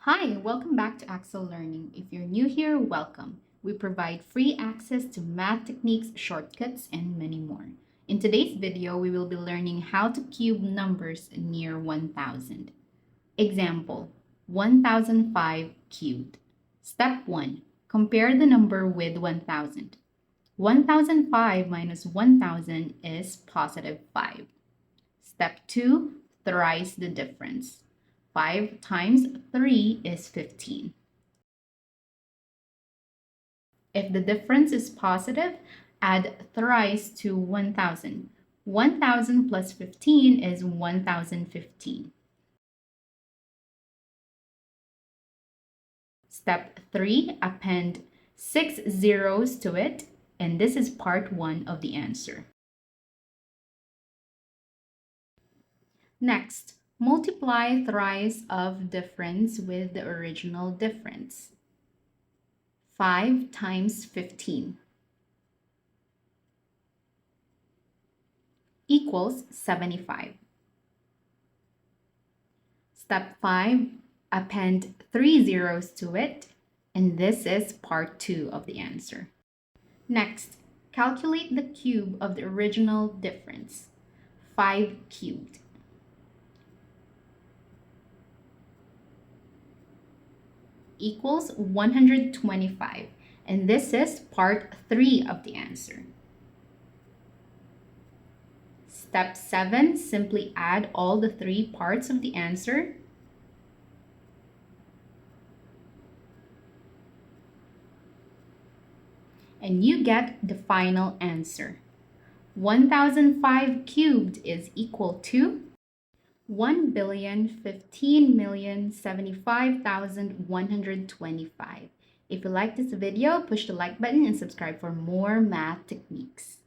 Hi, welcome back to Axel Learning. If you're new here, welcome. We provide free access to math techniques, shortcuts, and many more. In today's video, we will be learning how to cube numbers near 1000. Example, 1005 cubed. Step 1. Compare the number with 1000. 1005 minus 1000 is positive 5. Step 2. Thrice the difference. 5 times 3 is 15. If the difference is positive, add thrice to 1000. 1000 plus 15 is 1015. Step 3, append 6 zeros to it, and this is part 1 of the answer. Next, multiply thrice of difference with the original difference. 5 times 15 equals 75. Step 5, append 3 zeros to it, and this is part 2 of the answer. Next, calculate the cube of the original difference. 5 cubed equals 125, and this is part 3 of the answer. Step 7, simply add all the 3 parts of the answer. And you get the final answer. 1005 cubed is equal to 1,015,075,125. If you like this video, push the like button and subscribe for more math techniques.